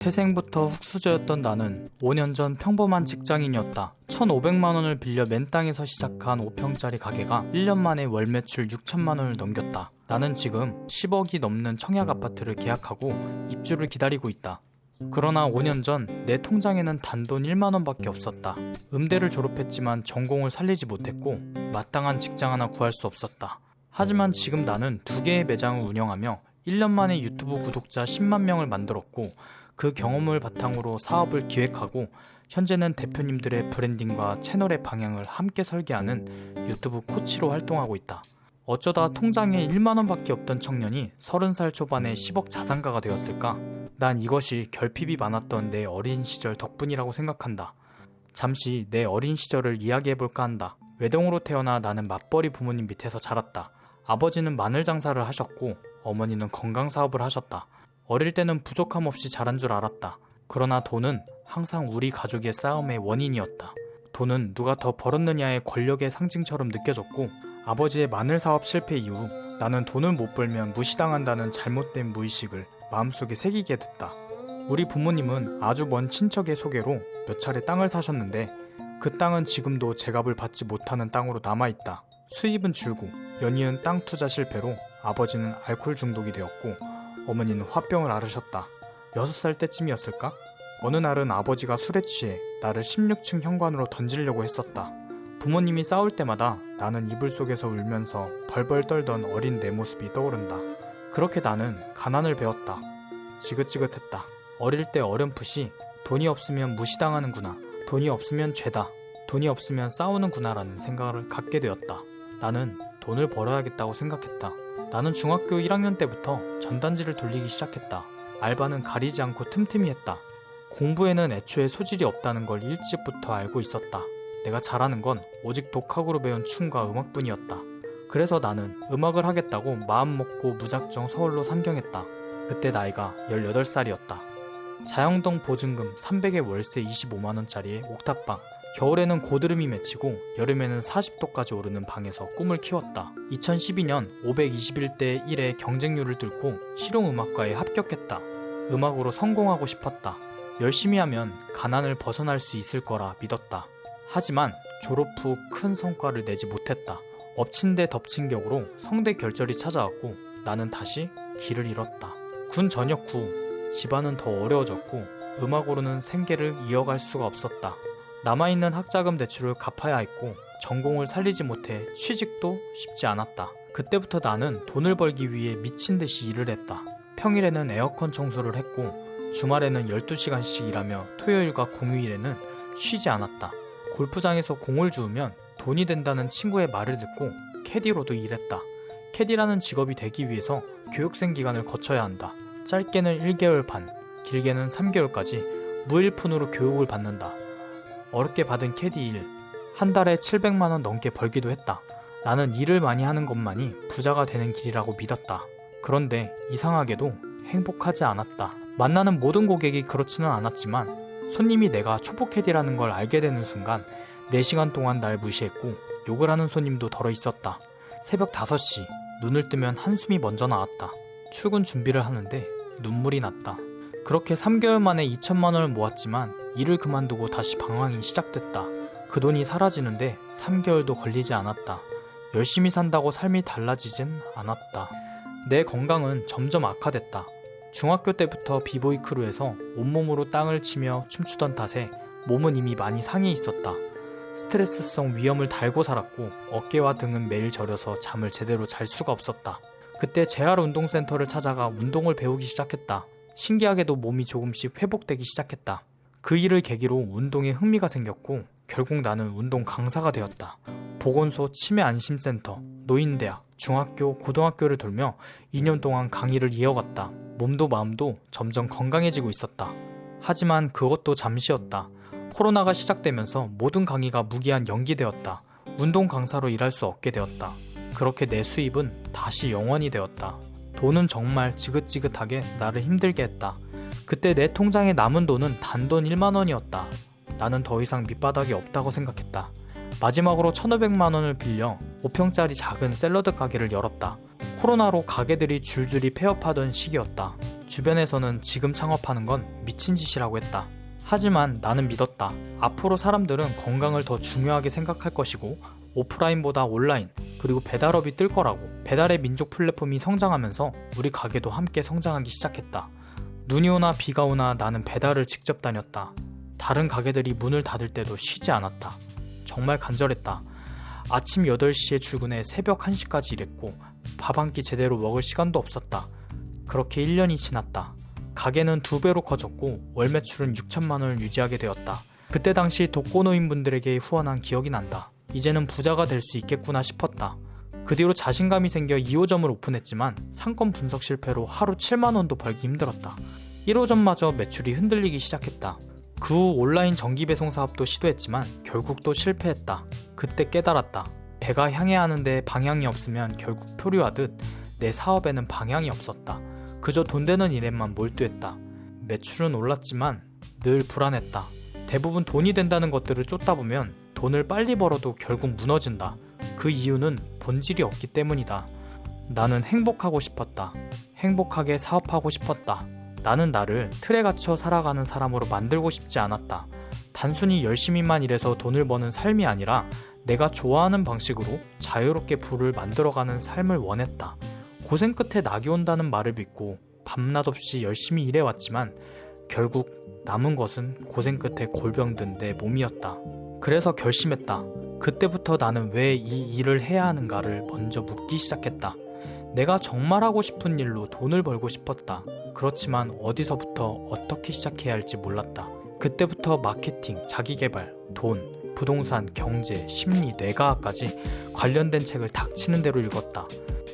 태생부터 흙수저였던 나는 5년 전 평범한 직장인이었다. 1,500만 원을 빌려 맨 땅에서 시작한 5평짜리 가게가 1년 만에 월 매출 6천만 원을 넘겼다. 나는 지금 10억이 넘는 청약 아파트를 계약하고 입주를 기다리고 있다. 그러나 5년 전 내 통장에는 단돈 1만 원밖에 없었다. 음대를 졸업했지만 전공을 살리지 못했고 마땅한 직장 하나 구할 수 없었다. 하지만 지금 나는 2개의 매장을 운영하며 1년 만에 유튜브 구독자 10만 명을 만들었고 그 경험을 바탕으로 사업을 기획하고 현재는 대표님들의 브랜딩과 채널의 방향을 함께 설계하는 유튜브 코치로 활동하고 있다. 어쩌다 통장에 1만 원밖에 없던 청년이 30살 초반에 10억 자산가가 되었을까? 난 이것이 결핍이 많았던 내 어린 시절 덕분이라고 생각한다. 잠시 내 어린 시절을 이야기해볼까 한다. 외동으로 태어나 나는 맞벌이 부모님 밑에서 자랐다. 아버지는 마늘 장사를 하셨고 어머니는 건강 사업을 하셨다. 어릴 때는 부족함 없이 자란 줄 알았다. 그러나 돈은 항상 우리 가족의 싸움의 원인이었다. 돈은 누가 더 벌었느냐의 권력의 상징처럼 느껴졌고 아버지의 마늘 사업 실패 이후 나는 돈을 못 벌면 무시당한다는 잘못된 무의식을 마음속에 새기게 됐다. 우리 부모님은 아주 먼 친척의 소개로 몇 차례 땅을 사셨는데 그 땅은 지금도 제값을 받지 못하는 땅으로 남아있다. 수입은 줄고 연이은 땅 투자 실패로 아버지는 알코올 중독이 되었고 어머니는 화병을 앓으셨다. 6살 때쯤이었을까? 어느 날은 아버지가 술에 취해 나를 16층 현관으로 던지려고 했었다. 부모님이 싸울 때마다 나는 이불 속에서 울면서 벌벌 떨던 어린 내 모습이 떠오른다. 그렇게 나는 가난을 배웠다. 지긋지긋했다. 어릴 때 어렴풋이 돈이 없으면 무시당하는구나. 돈이 없으면 죄다. 돈이 없으면 싸우는구나 라는 생각을 갖게 되었다. 나는 돈을 벌어야겠다고 생각했다. 나는 중학교 1학년 때부터 전단지를 돌리기 시작했다. 알바는 가리지 않고 틈틈이 했다. 공부에는 애초에 소질이 없다는 걸 일찍부터 알고 있었다. 내가 잘하는 건 오직 독학으로 배운 춤과 음악뿐이었다. 그래서 나는 음악을 하겠다고 마음먹고 무작정 서울로 상경했다. 그때 나이가 18살이었다. 자영동 보증금 300에 월세 25만원짜리의 옥탑방. 겨울에는 고드름이 맺히고 여름에는 40도까지 오르는 방에서 꿈을 키웠다. 2012년 521대 1의 경쟁률을 뚫고 실용음악과에 합격했다. 음악으로 성공하고 싶었다. 열심히 하면 가난을 벗어날 수 있을 거라 믿었다. 하지만 졸업 후 큰 성과를 내지 못했다. 엎친 데 덮친 격으로 성대 결절이 찾아왔고 나는 다시 길을 잃었다. 군 전역 후 집안은 더 어려워졌고 음악으로는 생계를 이어갈 수가 없었다. 남아있는 학자금 대출을 갚아야 했고 전공을 살리지 못해 취직도 쉽지 않았다. 그때부터 나는 돈을 벌기 위해 미친 듯이 일을 했다. 평일에는 에어컨 청소를 했고 주말에는 12시간씩 일하며 토요일과 공휴일에는 쉬지 않았다. 골프장에서 공을 주우면 돈이 된다는 친구의 말을 듣고 캐디로도 일했다. 캐디라는 직업이 되기 위해서 교육생 기간을 거쳐야 한다. 짧게는 1개월 반, 길게는 3개월까지 무일푼으로 교육을 받는다. 어렵게 받은 캐디 일, 한 달에 700만원 넘게 벌기도 했다. 나는 일을 많이 하는 것만이 부자가 되는 길이라고 믿었다. 그런데 이상하게도 행복하지 않았다. 만나는 모든 고객이 그렇지는 않았지만 손님이 내가 초보 캐디라는 걸 알게 되는 순간 4시간 동안 날 무시했고 욕을 하는 손님도 덜어 있었다. 새벽 5시, 눈을 뜨면 한숨이 먼저 나왔다. 출근 준비를 하는데 눈물이 났다. 그렇게 3개월 만에 2천만 원을 모았지만 일을 그만두고 다시 방황이 시작됐다. 그 돈이 사라지는데 3개월도 걸리지 않았다. 열심히 산다고 삶이 달라지진 않았다. 내 건강은 점점 악화됐다. 중학교 때부터 비보이 크루에서 온몸으로 땅을 치며 춤추던 탓에 몸은 이미 많이 상해 있었다. 스트레스성 위염을 달고 살았고 어깨와 등은 매일 저려서 잠을 제대로 잘 수가 없었다. 그때 재활운동센터를 찾아가 운동을 배우기 시작했다. 신기하게도 몸이 조금씩 회복되기 시작했다. 그 일을 계기로 운동에 흥미가 생겼고 결국 나는 운동 강사가 되었다. 보건소, 치매안심센터, 노인대학, 중학교, 고등학교를 돌며 2년 동안 강의를 이어갔다. 몸도 마음도 점점 건강해지고 있었다. 하지만 그것도 잠시였다. 코로나가 시작되면서 모든 강의가 무기한 연기되었다. 운동 강사로 일할 수 없게 되었다. 그렇게 내 수입은 다시 0원이 되었다. 돈은 정말 지긋지긋하게 나를 힘들게 했다. 그때 내 통장에 남은 돈은 단돈 1만 원이었다. 나는 더 이상 밑바닥이 없다고 생각했다. 마지막으로 1,500만 원을 빌려 5평짜리 작은 샐러드 가게를 열었다. 코로나로 가게들이 줄줄이 폐업하던 시기였다. 주변에서는 지금 창업하는 건 미친 짓이라고 했다. 하지만 나는 믿었다. 앞으로 사람들은 건강을 더 중요하게 생각할 것이고 오프라인보다 온라인 그리고 배달업이 뜰 거라고. 배달의 민족 플랫폼이 성장하면서 우리 가게도 함께 성장하기 시작했다. 눈이 오나 비가 오나 나는 배달을 직접 다녔다. 다른 가게들이 문을 닫을 때도 쉬지 않았다. 정말 간절했다. 아침 8시에 출근해 새벽 1시까지 일했고 밥 한 끼 제대로 먹을 시간도 없었다. 그렇게 1년이 지났다. 가게는 2배로 커졌고 월 매출은 6천만 원을 유지하게 되었다. 그때 당시 독거노인분들에게 후원한 기억이 난다. 이제는 부자가 될 수 있겠구나 싶었다. 그 뒤로 자신감이 생겨 2호점을 오픈했지만 상권 분석 실패로 하루 7만 원도 벌기 힘들었다. 1호점마저 매출이 흔들리기 시작했다. 그 후 온라인 전기배송 사업도 시도했지만 결국 또 실패했다. 그때 깨달았다. 배가 향해야 하는데 방향이 없으면 결국 표류하듯 내 사업에는 방향이 없었다. 그저 돈 되는 일에만 몰두했다. 매출은 올랐지만 늘 불안했다. 대부분 돈이 된다는 것들을 쫓다 보면 돈을 빨리 벌어도 결국 무너진다. 그 이유는 본질이 없기 때문이다. 나는 행복하고 싶었다. 행복하게 사업하고 싶었다. 나는 나를 틀에 갇혀 살아가는 사람으로 만들고 싶지 않았다. 단순히 열심히만 일해서 돈을 버는 삶이 아니라 내가 좋아하는 방식으로 자유롭게 부를 만들어가는 삶을 원했다. 고생 끝에 낙이 온다는 말을 믿고 밤낮 없이 열심히 일해왔지만 결국 남은 것은 고생 끝에 골병든 내 몸이었다. 그래서 결심했다. 그때부터 나는 왜 이 일을 해야 하는가를 먼저 묻기 시작했다. 내가 정말 하고 싶은 일로 돈을 벌고 싶었다. 그렇지만 어디서부터 어떻게 시작해야 할지 몰랐다. 그때부터 마케팅, 자기개발, 돈, 부동산, 경제, 심리, 뇌과학까지 관련된 책을 닥치는 대로 읽었다.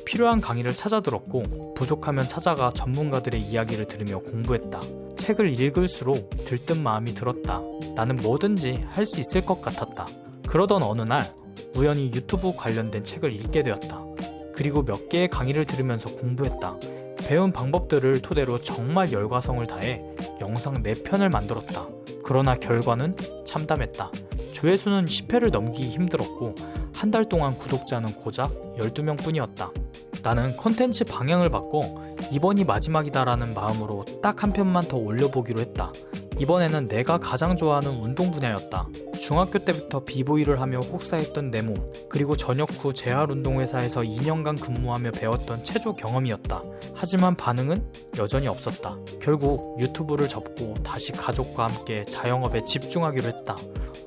필요한 강의를 찾아 들었고 부족하면 찾아가 전문가들의 이야기를 들으며 공부했다. 책을 읽을수록 들뜬 마음이 들었다. 나는 뭐든지 할 수 있을 것 같았다. 그러던 어느 날 우연히 유튜브 관련된 책을 읽게 되었다. 그리고 몇 개의 강의를 들으면서 공부했다. 배운 방법들을 토대로 정말 열과성을 다해 영상 4편을 만들었다. 그러나 결과는 참담했다. 조회수는 10회를 넘기기 힘들었고 한 달 동안 구독자는 고작 12명 뿐이었다. 나는 컨텐츠 방향을 바꿔 이번이 마지막이다라는 마음으로 딱 한 편만 더 올려보기로 했다. 이번에는 내가 가장 좋아하는 운동 분야였다. 중학교 때부터 비보이를 하며 혹사했던 내 몸, 그리고 전역 후 재활운동회사에서 2년간 근무하며 배웠던 체조 경험이었다. 하지만 반응은 여전히 없었다. 결국 유튜브를 접고 다시 가족과 함께 자영업에 집중하기로 했다.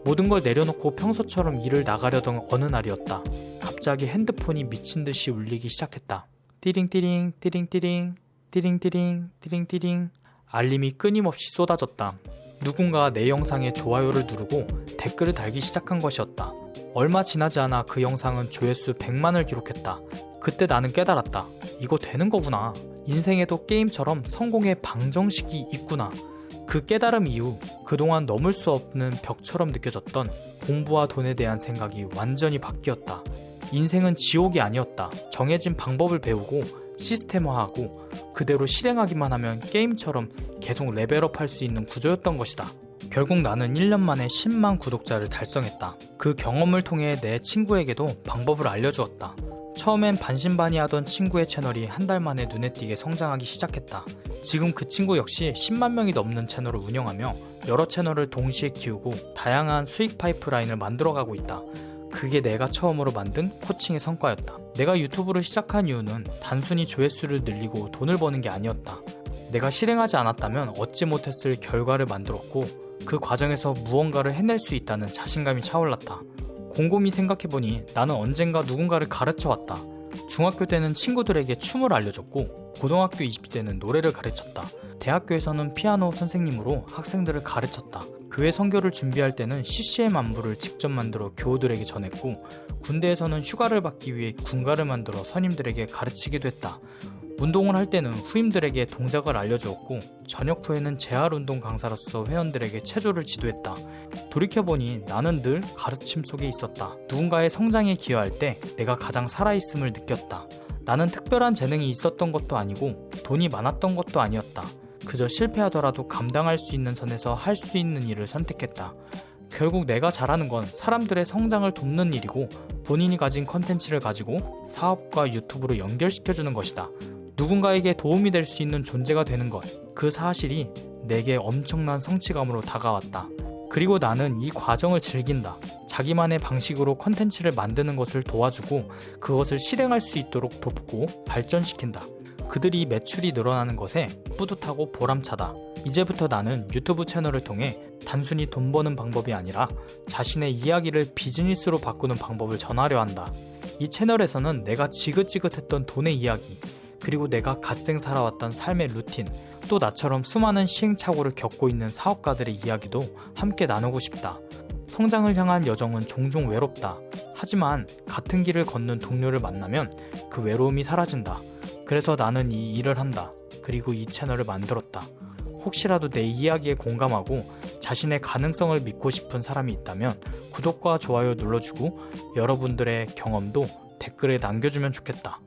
모든 걸 내려놓고 평소처럼 일을 나가려던 어느 날이었다. 갑자기 핸드폰이 미친듯이 울리기 시작했다. 띠링띠링 띠링띠링 띠링띠링 띠링띠링 알림이 끊임없이 쏟아졌다. 누군가 내 영상에 좋아요를 누르고 댓글을 달기 시작한 것이었다. 얼마 지나지 않아 그 영상은 조회수 100만을 기록했다. 그때 나는 깨달았다. 이거 되는 거구나. 인생에도 게임처럼 성공의 방정식이 있구나. 그 깨달음 이후 그동안 넘을 수 없는 벽처럼 느껴졌던 공부와 돈에 대한 생각이 완전히 바뀌었다. 인생은 지옥이 아니었다. 정해진 방법을 배우고 시스템화하고 그대로 실행하기만 하면 게임처럼 계속 레벨업할 수 있는 구조였던 것이다. 결국 나는 1년 만에 10만 구독자를 달성했다. 그 경험을 통해 내 친구에게도 방법을 알려주었다. 처음엔 반신반의하던 친구의 채널이 한 달 만에 눈에 띄게 성장하기 시작했다. 지금 그 친구 역시 10만 명이 넘는 채널을 운영하며 여러 채널을 동시에 키우고 다양한 수익 파이프라인을 만들어가고 있다. 그게 내가 처음으로 만든 코칭의 성과였다. 내가 유튜브를 시작한 이유는 단순히 조회수를 늘리고 돈을 버는 게 아니었다. 내가 실행하지 않았다면 얻지 못했을 결과를 만들었고 그 과정에서 무언가를 해낼 수 있다는 자신감이 차올랐다. 곰곰이 생각해보니 나는 언젠가 누군가를 가르쳐왔다. 중학교 때는 친구들에게 춤을 알려줬고 고등학교 20대는 노래를 가르쳤다. 대학교에서는 피아노 선생님으로 학생들을 가르쳤다. 교회 선교를 준비할 때는 CCM 안부를 직접 만들어 교우들에게 전했고 군대에서는 휴가를 받기 위해 군가를 만들어 선임들에게 가르치기도 했다. 운동을 할 때는 후임들에게 동작을 알려주었고 전역 후에는 재활운동 강사로서 회원들에게 체조를 지도했다. 돌이켜보니 나는 늘 가르침 속에 있었다. 누군가의 성장에 기여할 때 내가 가장 살아있음을 느꼈다. 나는 특별한 재능이 있었던 것도 아니고 돈이 많았던 것도 아니었다. 그저 실패하더라도 감당할 수 있는 선에서 할 수 있는 일을 선택했다. 결국 내가 잘하는 건 사람들의 성장을 돕는 일이고 본인이 가진 컨텐츠를 가지고 사업과 유튜브로 연결시켜주는 것이다. 누군가에게 도움이 될 수 있는 존재가 되는 것, 그 사실이 내게 엄청난 성취감으로 다가왔다. 그리고 나는 이 과정을 즐긴다. 자기만의 방식으로 컨텐츠를 만드는 것을 도와주고 그것을 실행할 수 있도록 돕고 발전시킨다. 그들이 매출이 늘어나는 것에 뿌듯하고 보람차다. 이제부터 나는 유튜브 채널을 통해 단순히 돈 버는 방법이 아니라 자신의 이야기를 비즈니스로 바꾸는 방법을 전하려 한다. 이 채널에서는 내가 지긋지긋했던 돈의 이야기, 그리고 내가 갓생 살아왔던 삶의 루틴, 또 나처럼 수많은 시행착오를 겪고 있는 사업가들의 이야기도 함께 나누고 싶다. 성장을 향한 여정은 종종 외롭다. 하지만 같은 길을 걷는 동료를 만나면 그 외로움이 사라진다. 그래서 나는 이 일을 한다. 그리고 이 채널을 만들었다. 혹시라도 내 이야기에 공감하고 자신의 가능성을 믿고 싶은 사람이 있다면 구독과 좋아요 눌러주고 여러분들의 경험도 댓글에 남겨주면 좋겠다.